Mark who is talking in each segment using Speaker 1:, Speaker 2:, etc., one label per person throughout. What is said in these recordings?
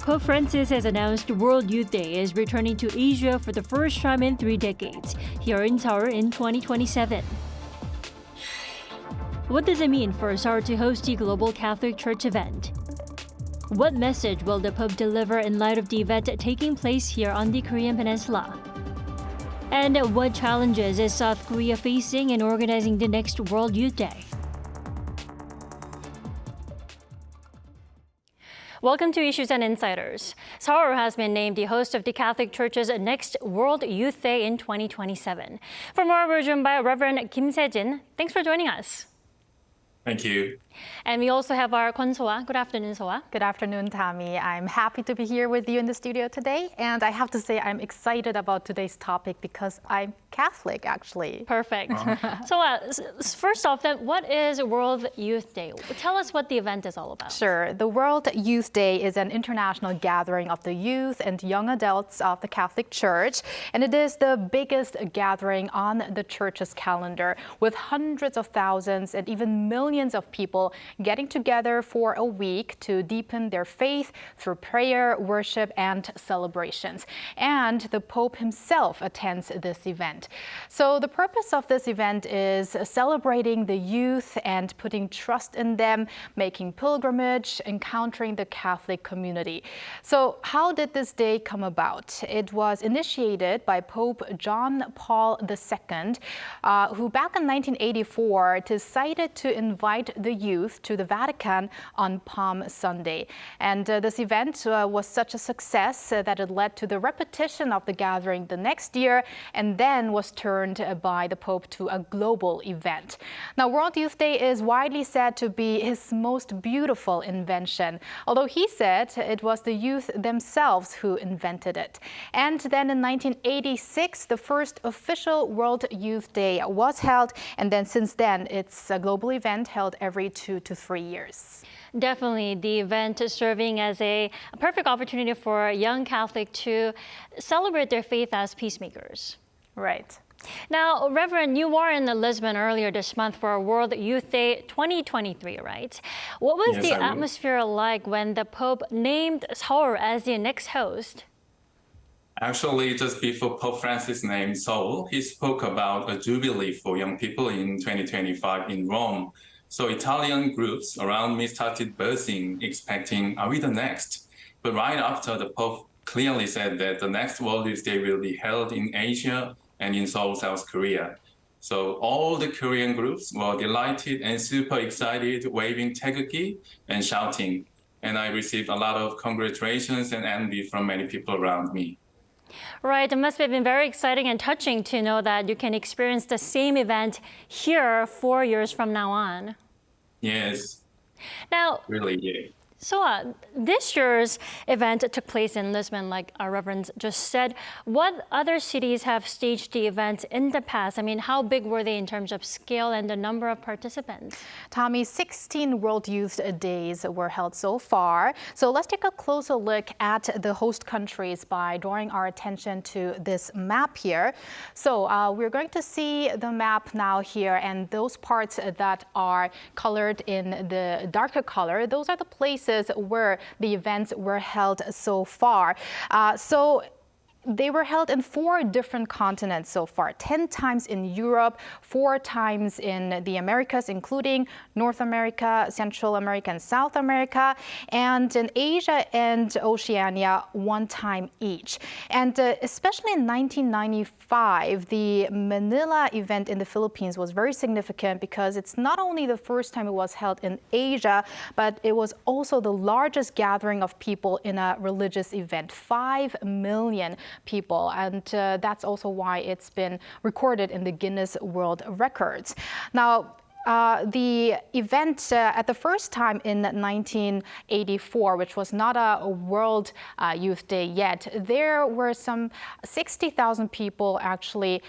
Speaker 1: Pope Francis has announced World Youth Day is returning to Asia for the first time in 3 decades, here in Seoul in 2027. What does it mean for Seoul to host the Global Catholic Church event? What message will the Pope deliver in light of the event taking place here on the Korean Peninsula? And what challenges is South Korea facing in organizing the next World Youth Day? Welcome to Issues and Insiders. Seoul has been named the host of the Catholic Church's next World Youth Day in 2027. For more, we're joined by Reverend Kim Se-jin. Thanks for joining us.
Speaker 2: Thank you.
Speaker 1: And we also have our Kwon Soa. Good afternoon, Soa.
Speaker 3: Good afternoon, Tammy. I'm happy to be here with you in the studio today. And I have to say I'm excited about today's topic because I'm Catholic, actually.
Speaker 1: Perfect. Soa, first off, then, what is World Youth Day? Tell us what the event is all about.
Speaker 3: Sure. The World Youth Day is an international gathering of the youth and young adults of the Catholic Church. And it is the biggest gathering on the Church's calendar, with hundreds of thousands and even millions of people getting together for a week to deepen their faith through prayer, worship, and celebrations. And the Pope himself attends this event. So the purpose of this event is celebrating the youth and putting trust in them, making pilgrimage, encountering the Catholic community. So how did this day come about? It was initiated by Pope John Paul II, who back in 1984 decided to invite the youth to the Vatican on Palm Sunday. And this event was such a success that it led to the repetition of the gathering the next year, and then was turned by the Pope to a global event. Now, World Youth Day is widely said to be his most beautiful invention, although he said it was the youth themselves who invented it. And then in 1986, the first official World Youth Day was held, and then since then, it's a global event held every 2 to 3 years.
Speaker 1: Definitely, the event is serving as a perfect opportunity for young Catholics to celebrate their faith as peacemakers.
Speaker 3: Right.
Speaker 1: Now, Reverend, you were in Lisbon earlier this month for World Youth Day 2023, right? What was the atmosphere like when the Pope named Seoul as the next host?
Speaker 2: Actually, just before Pope Francis named Seoul, he spoke about a jubilee for young people in 2025 in Rome. So Italian groups around me started buzzing, expecting, are we the next? But right after, the Pope clearly said that the next World Youth Day will be held in Asia and in Seoul, South Korea. So all the Korean groups were delighted and super excited, waving taegukgi and shouting. And I received a lot of congratulations and envy from many people around me.
Speaker 1: Right, it must have been very exciting and touching to know that you can experience the same event here 4 years from now on.
Speaker 2: Yes.
Speaker 1: Now,
Speaker 2: really, yeah.
Speaker 1: So this year's event took place in Lisbon, like our Reverend just said. What other cities have staged the event in the past? I mean, how big were they in terms of scale and the number of participants?
Speaker 3: Tommy, 16 World Youth Days were held so far. So let's take a closer look at the host countries by drawing our attention to this map here. So we're going to see the map now here, and those parts that are colored in the darker color, those are the places where the events were held so far. They were held in 4 different continents so far, 10 times in Europe, 4 times in the Americas, including North America, Central America, and South America, and in Asia and Oceania, 1 time each. And especially in 1995, the Manila event in the Philippines was very significant because it's not only the first time it was held in Asia, but it was also the largest gathering of people in a religious event, 5 million people, and that's also why it's been recorded in the Guinness World Records. Now, the event at the first time in 1984, which was not a World Youth Day yet, there were some 60,000 people actually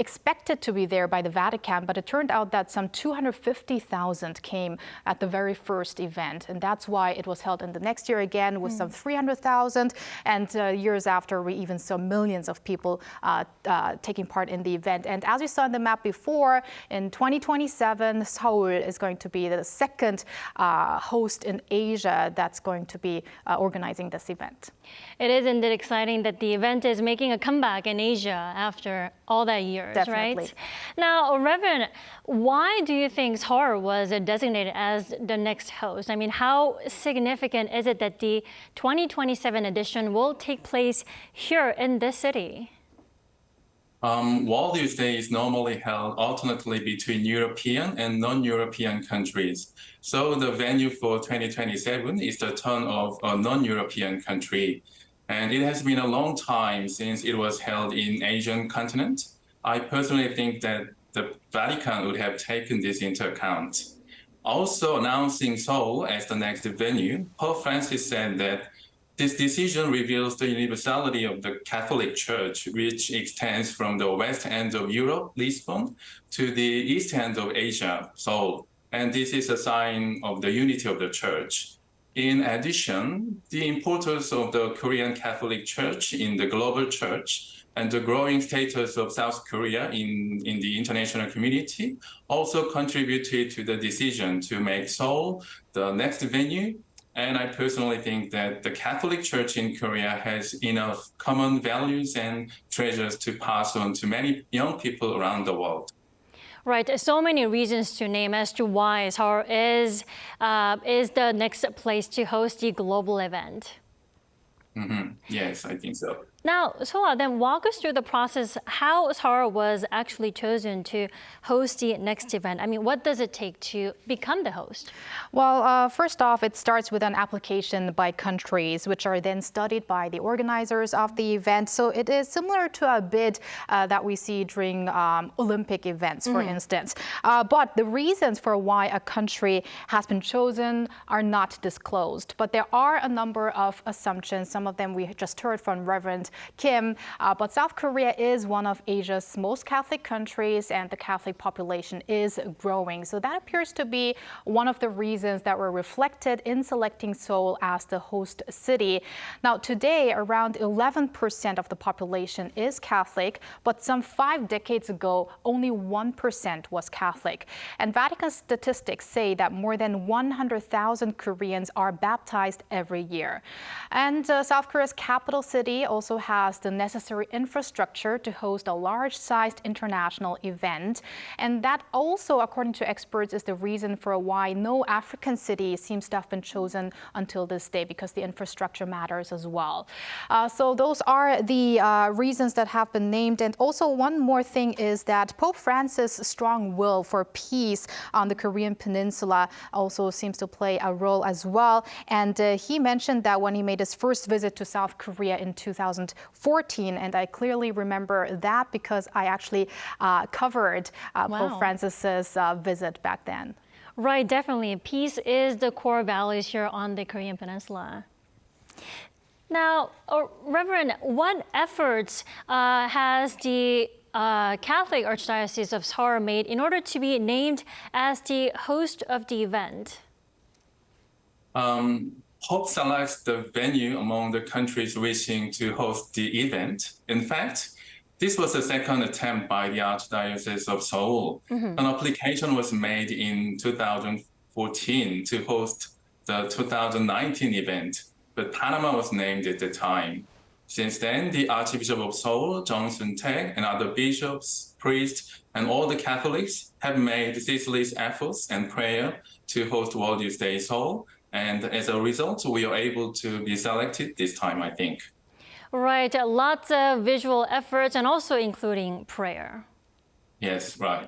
Speaker 3: expected to be there by the Vatican, but it turned out that some 250,000 came at the very first event. And that's why it was held in the next year again with some 300,000. And years after, we even saw millions of people taking part in the event. And as you saw in the map before, in 2027, Seoul is going to be the second host in Asia that's going to be organizing this event.
Speaker 1: It is indeed exciting that the event is making a comeback in Asia after all that years,
Speaker 3: Definitely.
Speaker 1: right? Now, Reverend, why do you think Seoul was designated as the next host? I mean, how significant is it that the 2027 edition will take place here in this city?
Speaker 2: World Youth Day is normally held alternately between European and non-European countries. So the venue for 2027 is the turn of a non-European country. And it has been a long time since it was held in Asian continent. I personally think that the Vatican would have taken this into account. Also announcing Seoul as the next venue, Pope Francis said that this decision reveals the universality of the Catholic Church, which extends from the west end of Europe, Lisbon, to the east end of Asia, Seoul. And this is a sign of the unity of the Church. In addition, the importance of the Korean Catholic Church in the global church and the growing status of South Korea in the international community also contributed to the decision to make Seoul the next venue. And I personally think that the Catholic Church in Korea has enough common values and treasures to pass on to many young people around the world.
Speaker 1: Right, so many reasons to name as to why Seoul is the next place to host the global event.
Speaker 2: Yes, I think so.
Speaker 1: Now, Soa, then walk us through the process, how Seoul was actually chosen to host the next event. I mean, what does it take to become the host?
Speaker 3: Well, first off, it starts with an application by countries, which are then studied by the organizers of the event. So it is similar to a bid that we see during Olympic events, for instance. But the reasons for why a country has been chosen are not disclosed. But there are a number of assumptions. Some of them we just heard from Reverend Kim, but South Korea is one of Asia's most Catholic countries, and the Catholic population is growing. So that appears to be one of the reasons that were reflected in selecting Seoul as the host city. Now, today, around 11% of the population is Catholic, but some 5 decades ago, only 1% was Catholic. And Vatican statistics say that more than 100,000 Koreans are baptized every year. And South Korea's capital city also has the necessary infrastructure to host a large-sized international event. And that also, according to experts, is the reason for why no African city seems to have been chosen until this day, because the infrastructure matters as well. So those are the reasons that have been named. And also one more thing is that Pope Francis' strong will for peace on the Korean peninsula also seems to play a role as well. And he mentioned that when he made his first visit to South Korea in 2014, and I clearly remember that because I actually covered Pope Francis's visit back then.
Speaker 1: Right, definitely. Peace is the core values here on the Korean peninsula. Now, Reverend, what efforts has the Catholic Archdiocese of Seoul made in order to be named as the host of the event?
Speaker 2: Pope selects the venue among the countries wishing to host the event. In fact, this was the second attempt by the Archdiocese of Seoul. An application was made in 2014 to host the 2019 event, but Panama was named at the time. Since then, the Archbishop of Seoul, Jung Sun-taek, and other bishops, priests, and all the Catholics have made ceaseless efforts and prayer to host World Youth Day Seoul. And as a result, we are able to be selected this time, I think.
Speaker 1: Right, lots of visual efforts and also including prayer.
Speaker 2: Yes, right.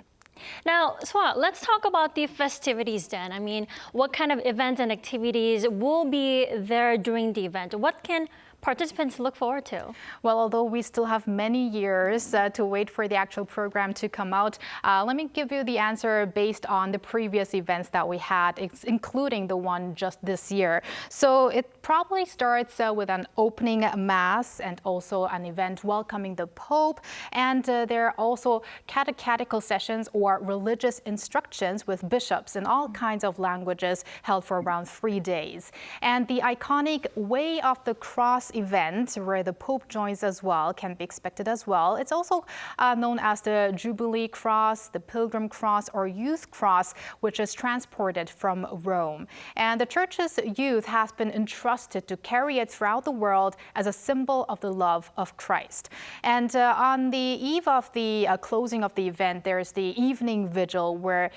Speaker 1: Now, Soa, let's talk about the festivities then. I mean, what kind of events and activities will be there during the event? What can participants look forward to?
Speaker 3: Well, although we still have many years to wait for the actual program to come out, let me give you the answer based on the previous events that we had, including the one just this year. So it probably starts with an opening mass and also an event welcoming the Pope. And there are also catechetical sessions or religious instructions with bishops in all kinds of languages held for around 3 days. And the iconic Way of the Cross event, where the Pope joins as well, can be expected as well. It's also known as the Jubilee Cross, the Pilgrim Cross, or Youth Cross, which is transported from Rome. And the Church's youth has been entrusted to carry it throughout the world as a symbol of the love of Christ. And on the eve of the closing of the event, there's the evening vigil where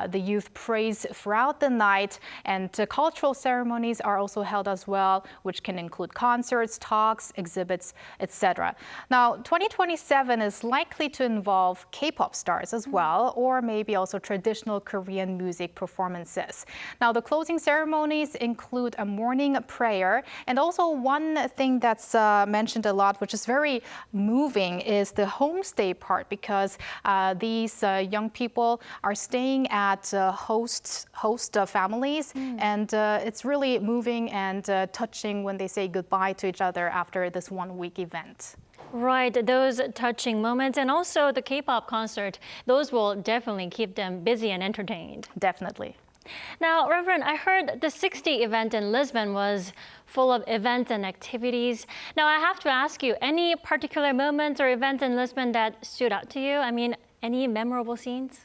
Speaker 3: the youth prays throughout the night, and cultural ceremonies are also held as well, which can include concerts, talks, exhibits, etc. Now, 2027 is likely to involve K-pop stars as well, or maybe also traditional Korean music performances. Now, the closing ceremonies include a morning prayer, and also one thing that's mentioned a lot, which is very moving, is the homestay part, because these young people are staying at host families, and it's really moving and touching when they say goodbye to each other after this 1 week event.
Speaker 1: Right, those touching moments, and also the K-pop concert, those will definitely keep them busy and entertained.
Speaker 3: Definitely.
Speaker 1: Now, Reverend, I heard the 60 event in Lisbon was full of events and activities. Now, I have to ask you, any particular moments or events in Lisbon that stood out to you? I mean, any memorable scenes?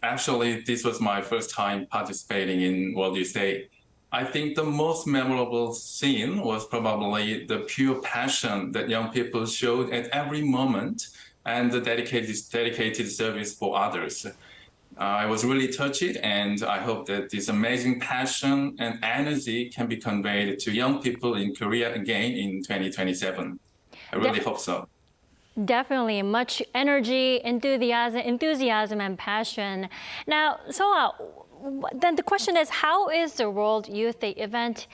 Speaker 2: Actually, this was my first time participating in World Youth Day. I think the most memorable scene was probably the pure passion that young people showed at every moment and the dedicated service for others. I was really touched, and I hope that this amazing passion and energy can be conveyed to young people in Korea again in 2027. I really hope so.
Speaker 1: Definitely much energy, enthusiasm and passion. Now, Soa, then the question is, how is the World Youth Day event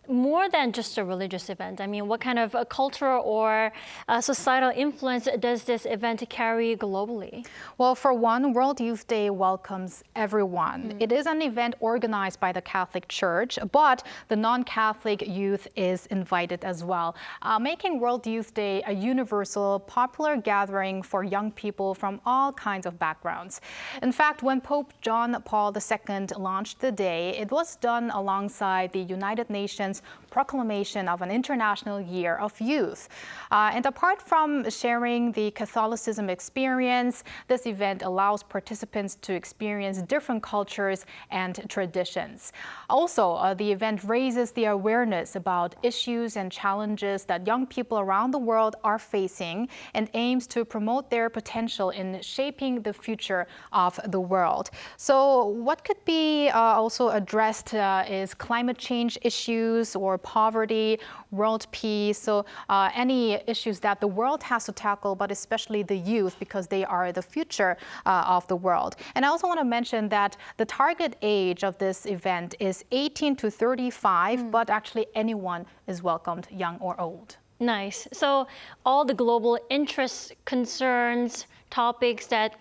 Speaker 1: more than just a religious event? I mean, what kind of a cultural or societal influence does this event carry globally?
Speaker 3: Well, for one, World Youth Day welcomes everyone. It is an event organized by the Catholic Church, but the non-Catholic youth is invited as well, making World Youth Day a universal, popular gathering for young people from all kinds of backgrounds. In fact, when Pope John Paul II launched the day, it was done alongside the United Nations proclamation of an International Year of Youth. And apart from sharing the Catholicism experience, this event allows participants to experience different cultures and traditions. Also, the event raises the awareness about issues and challenges that young people around the world are facing and aims to promote their potential in shaping the future of the world. So what could be also addressed is climate change issues or poverty, world peace, so any issues that the world has to tackle, but especially the youth, because they are the future of the world. And I also want to mention that the target age of this event is 18 to 35, but actually anyone is welcomed, young or old.
Speaker 1: Nice. So all the global interests, concerns, topics that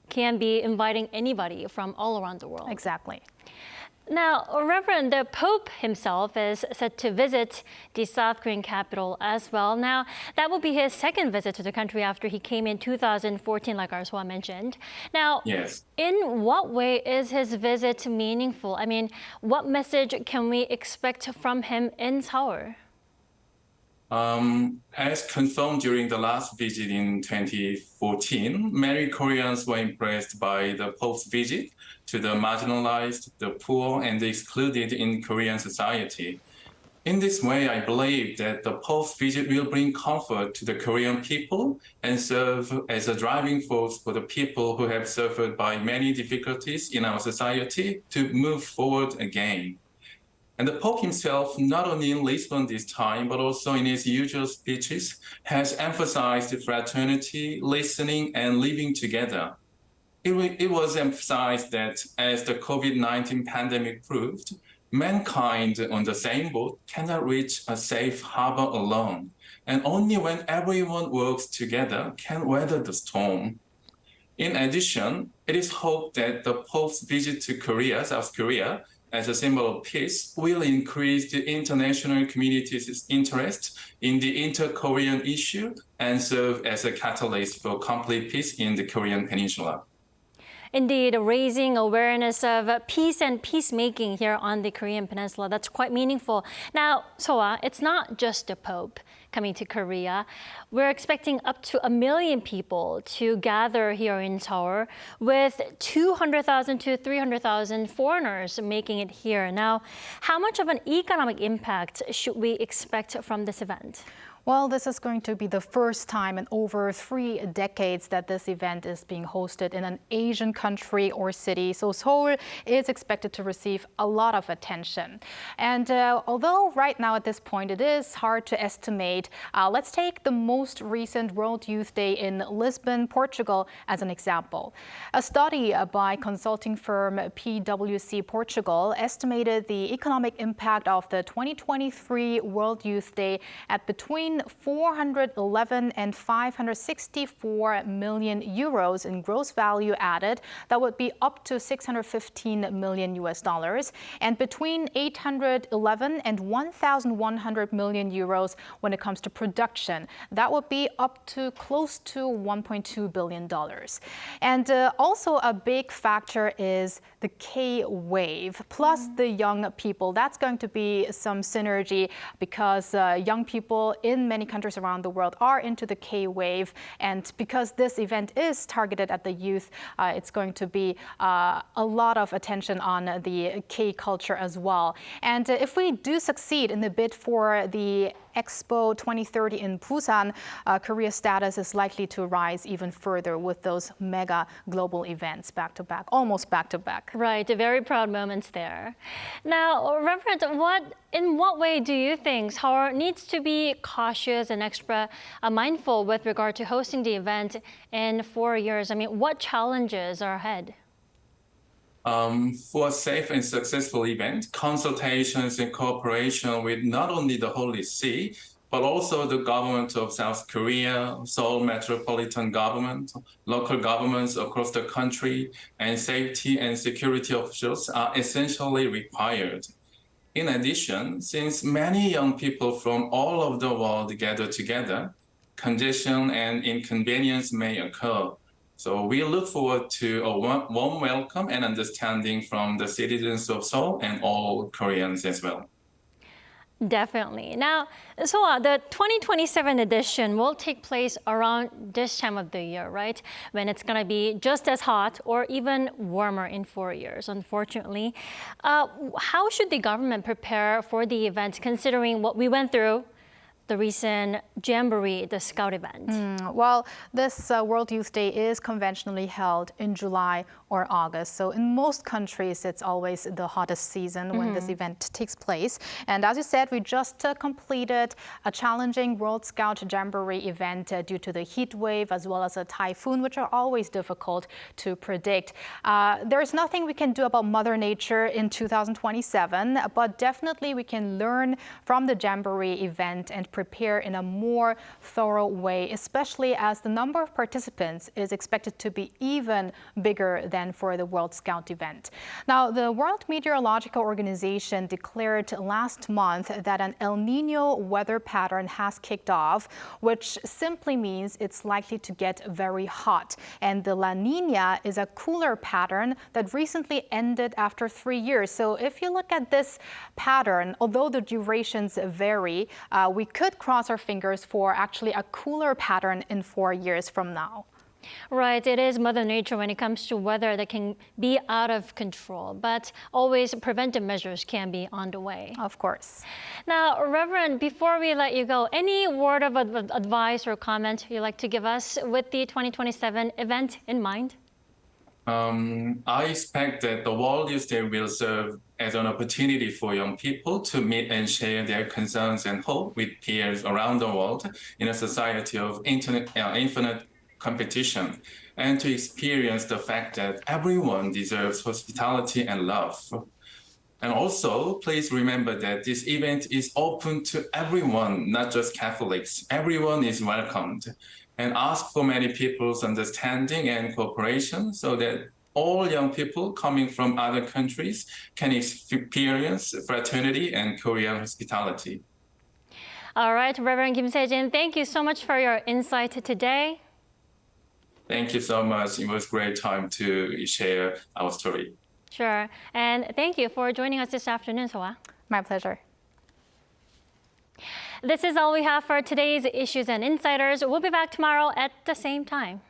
Speaker 1: can be inviting anybody from all around the world.
Speaker 3: Exactly.
Speaker 1: Now, Reverend, the Pope himself is set to visit the South Korean capital as well. Now, that will be his second visit to the country after he came in 2014, like Soa mentioned. Now,
Speaker 2: Yes.
Speaker 1: In what way is his visit meaningful? I mean, what message can we expect from him in Seoul?
Speaker 2: As confirmed during the last visit in 2014, many Koreans were impressed by the Pope's visit to the marginalized, the poor, and the excluded in Korean society. In this way, I believe that the Pope's visit will bring comfort to the Korean people and serve as a driving force for the people who have suffered by many difficulties in our society to move forward again. And the Pope himself, not only in Lisbon this time, but also in his usual speeches, has emphasized fraternity, listening, and living together. It was emphasized that as the COVID-19 pandemic proved, mankind on the same boat cannot reach a safe harbor alone, and only when everyone works together can weather the storm. In addition, it is hoped that the Pope's visit to Korea, South Korea, as a symbol of peace, will increase the international community's interest in the inter-Korean issue and serve as a catalyst for complete peace in the Korean Peninsula.
Speaker 1: Indeed, raising awareness of peace and peacemaking here on the Korean Peninsula, that's quite meaningful. Now, Soa, it's not just the Pope coming to Korea. We're expecting up to 1 million people to gather here in Seoul, with 200,000 to 300,000 foreigners making it here. Now, how much of an economic impact should we expect from this event?
Speaker 3: Well, this is going to be the first time in over 3 decades that this event is being hosted in an Asian country or city. So Seoul is expected to receive a lot of attention. And although right now at this point it is hard to estimate, let's take the most recent World Youth Day in Lisbon, Portugal as an example. A study by consulting firm PwC Portugal estimated the economic impact of the 2023 World Youth Day at between 411 and 564 million euros in gross value added. That would be up to 615 million US dollars, and between 811 and 1,100 million euros when it comes to production. That would be up to close to $1.2 billion. And also a big factor is the K-wave, plus the young people. That's going to be some synergy because young people in many countries around the world are into the K-wave. And because this event is targeted at the youth, it's going to be a lot of attention on the K culture as well. And if we do succeed in the bid for the Expo 2030 in Busan, Korea's status is likely to rise even further with those mega global events back to back, almost back to back.
Speaker 1: Right, very proud moments there. Now, Reverend, in what way do you think Seoul needs to be cautious and extra mindful with regard to hosting the event in 4 years? I mean, what challenges are ahead?
Speaker 2: For a safe and successful event, consultations and cooperation with not only the Holy See, but also the government of South Korea, Seoul Metropolitan Government, local governments across the country, and safety and security officials are essentially required. In addition, since many young people from all over the world gather together, congestion and inconvenience may occur. So we look forward to a warm welcome and understanding from the citizens of Seoul and all Koreans as well.
Speaker 1: Definitely. Now, so the 2027 edition will take place around this time of the year, right? When it's going to be just as hot or even warmer in 4 years, unfortunately. How should the government prepare for the event, considering what we went through, the recent Jamboree, the Scout event?
Speaker 3: Well, this World Youth Day is conventionally held in July or August. So in most countries, it's always the hottest season when this event takes place. And as you said, we just completed a challenging World Scout Jamboree event due to the heat wave as well as a typhoon, which are always difficult to predict. There's nothing we can do about Mother Nature in 2027, but definitely we can learn from the Jamboree event and prepare in a more thorough way, especially as the number of participants is expected to be even bigger than for the World Scout event. Now, the World Meteorological Organization declared last month that an El Nino weather pattern has kicked off, which simply means it's likely to get very hot. And the La Nina is a cooler pattern that recently ended after 3 years. So if you look at this pattern, although the durations vary, we could cross our fingers for actually a cooler pattern in 4 years from now.
Speaker 1: Right, it is Mother Nature when it comes to weather that can be out of control, but always preventive measures can be on the way.
Speaker 3: Of course.
Speaker 1: Now, Reverend, before we let you go, any word of advice or comment you'd like to give us with the 2027 event in mind?
Speaker 2: I expect that the World Youth Day will serve as an opportunity for young people to meet and share their concerns and hope with peers around the world in a society of infinite competition, and to experience the fact that everyone deserves hospitality and love. And also, please remember that this event is open to everyone, not just Catholics. Everyone is welcomed. And ask for many people's understanding and cooperation so that all young people coming from other countries can experience fraternity and Korean hospitality.
Speaker 1: All right, Reverend Kim Se-jin, thank you so much for your insight today.
Speaker 2: Thank you so much. It was a great time to share our story.
Speaker 1: Sure. And thank you for joining us this afternoon, Soa.
Speaker 3: My pleasure.
Speaker 1: This is all we have for today's Issues and Insiders. We'll be back tomorrow at the same time.